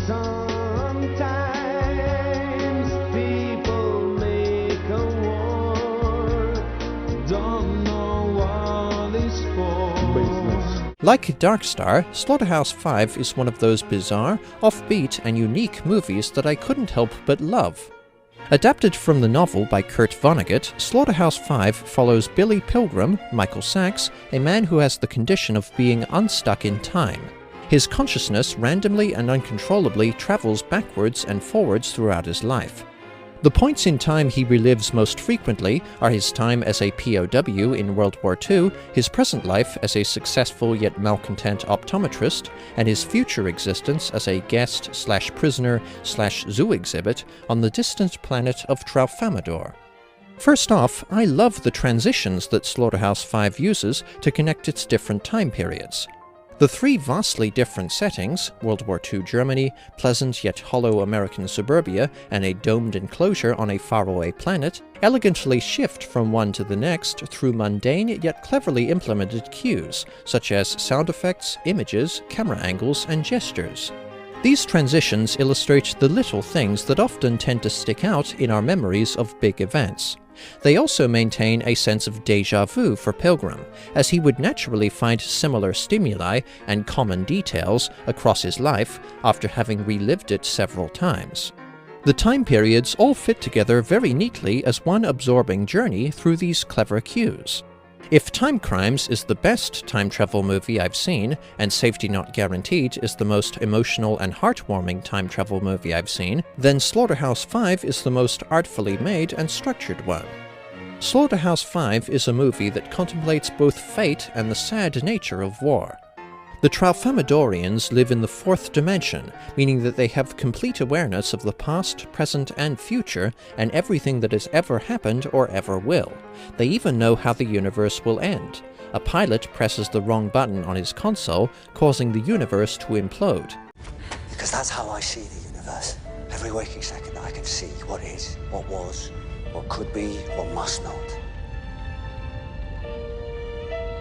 Sometimes people make a war, don't know what it's for. Like Dark Star, Slaughterhouse-5 is one of those bizarre, offbeat, and unique movies that I couldn't help but love. Adapted from the novel by Kurt Vonnegut, Slaughterhouse-5 follows Billy Pilgrim, Michael Sachs, a man who has the condition of being unstuck in time. His consciousness randomly and uncontrollably travels backwards and forwards throughout his life. The points in time he relives most frequently are his time as a POW in World War II, his present life as a successful yet malcontent optometrist, and his future existence as a guest/prisoner/zoo exhibit on the distant planet of Tralfamadore. First off, I love the transitions that Slaughterhouse-5 uses to connect its different time periods. The three vastly different settings, World War II Germany, pleasant yet hollow American suburbia, and a domed enclosure on a faraway planet, elegantly shift from one to the next through mundane yet cleverly implemented cues, such as sound effects, images, camera angles, and gestures. These transitions illustrate the little things that often tend to stick out in our memories of big events. They also maintain a sense of déjà vu for Pilgrim, as he would naturally find similar stimuli and common details across his life after having relived it several times. The time periods all fit together very neatly as one absorbing journey through these clever cues. If Time Crimes is the best time travel movie I've seen, and Safety Not Guaranteed is the most emotional and heartwarming time travel movie I've seen, then Slaughterhouse-5 is the most artfully made and structured one. Slaughterhouse-5 is a movie that contemplates both fate and the sad nature of war. The Tralfamadorians live in the fourth dimension, meaning that they have complete awareness of the past, present, and future, and everything that has ever happened or ever will. They even know how the universe will end. A pilot presses the wrong button on his console, causing the universe to implode. Because that's how I see the universe. Every waking second I can see what is, what was, what could be, what must not.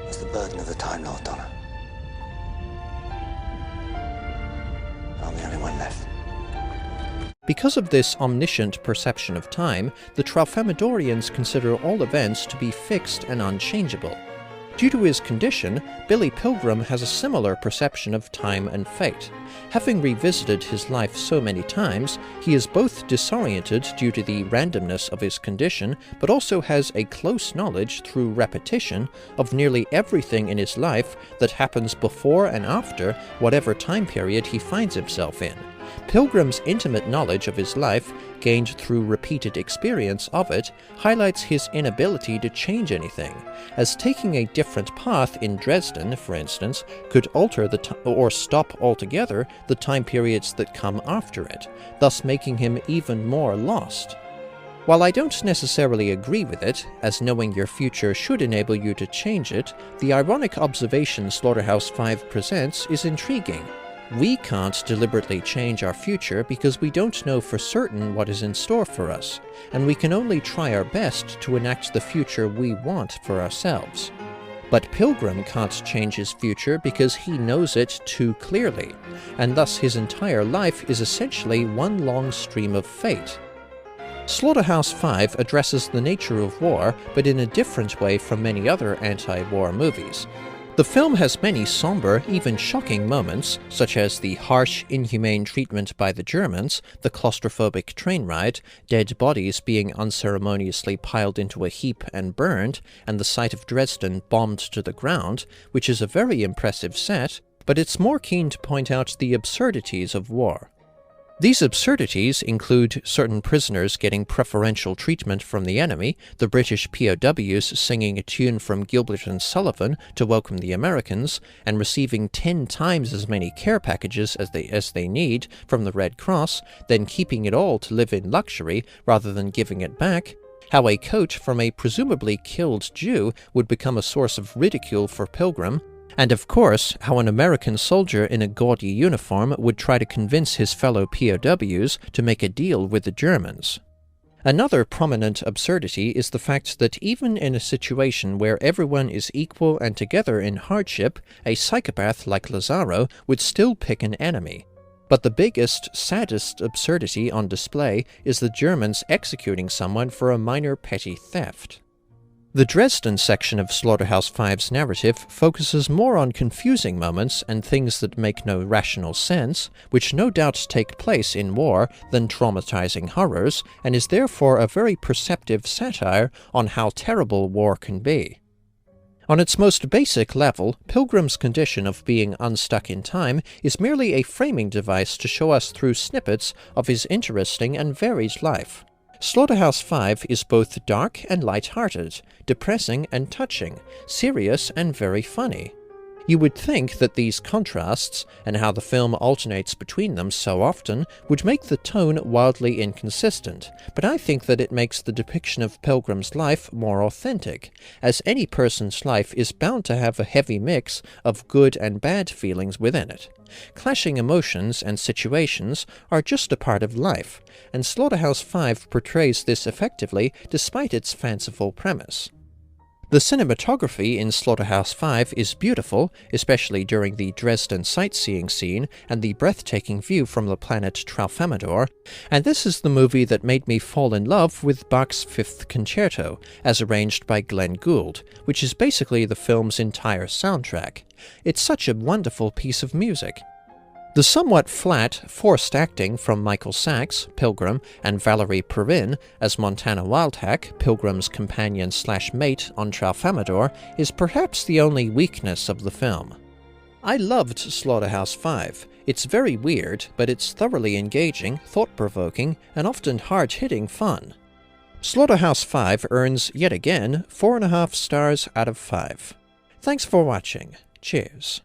There's the burden of the Time Lord, Donna. I'm the only one left. Because of this omniscient perception of time, the Tralfamadorians consider all events to be fixed and unchangeable. Due to his condition, Billy Pilgrim has a similar perception of time and fate. Having revisited his life so many times, he is both disoriented due to the randomness of his condition, but also has a close knowledge through repetition of nearly everything in his life that happens before and after whatever time period he finds himself in. Pilgrim's intimate knowledge of his life, gained through repeated experience of it, highlights his inability to change anything, as taking a different path in Dresden, for instance, could alter or stop altogether the time periods that come after it, thus making him even more lost. While I don't necessarily agree with it, as knowing your future should enable you to change it, the ironic observation Slaughterhouse-5 presents is intriguing. We can't deliberately change our future because we don't know for certain what is in store for us, and we can only try our best to enact the future we want for ourselves. But Pilgrim can't change his future because he knows it too clearly, and thus his entire life is essentially one long stream of fate. Slaughterhouse-5 addresses the nature of war, but in a different way from many other anti-war movies. The film has many somber, even shocking moments, such as the harsh, inhumane treatment by the Germans, the claustrophobic train ride, dead bodies being unceremoniously piled into a heap and burned, and the site of Dresden bombed to the ground, which is a very impressive set, but it's more keen to point out the absurdities of war. These absurdities include certain prisoners getting preferential treatment from the enemy, the British POWs singing a tune from Gilbert and Sullivan to welcome the Americans, and receiving 10 times as many care packages as they need from the Red Cross, then keeping it all to live in luxury rather than giving it back, how a coat from a presumably killed Jew would become a source of ridicule for Pilgrim, and of course, how an American soldier in a gaudy uniform would try to convince his fellow POWs to make a deal with the Germans. Another prominent absurdity is the fact that even in a situation where everyone is equal and together in hardship, a psychopath like Lazaro would still pick an enemy. But the biggest, saddest absurdity on display is the Germans executing someone for a minor petty theft. The Dresden section of Slaughterhouse-Five's narrative focuses more on confusing moments and things that make no rational sense, which no doubt take place in war, than traumatizing horrors, and is therefore a very perceptive satire on how terrible war can be. On its most basic level, Pilgrim's condition of being unstuck in time is merely a framing device to show us through snippets of his interesting and varied life. Slaughterhouse-Five is both dark and light-hearted, depressing and touching, serious and very funny. You would think that these contrasts, and how the film alternates between them so often, would make the tone wildly inconsistent, but I think that it makes the depiction of Pilgrim's life more authentic, as any person's life is bound to have a heavy mix of good and bad feelings within it. Clashing emotions and situations are just a part of life, and Slaughterhouse-Five portrays this effectively despite its fanciful premise. The cinematography in Slaughterhouse-Five is beautiful, especially during the Dresden sightseeing scene and the breathtaking view from the planet Tralfamadore, and this is the movie that made me fall in love with Bach's Fifth Concerto, as arranged by Glenn Gould, which is basically the film's entire soundtrack. It's such a wonderful piece of music. The somewhat flat, forced acting from Michael Sachs, Pilgrim, and Valerie Perrin as Montana Wildhack, Pilgrim's companion/mate on Tralfamadore, is perhaps the only weakness of the film. I loved Slaughterhouse-Five. It's very weird, but it's thoroughly engaging, thought-provoking, and often hard-hitting fun. Slaughterhouse-Five earns, yet again, 4.5 stars out of 5. Thanks for watching. Cheers.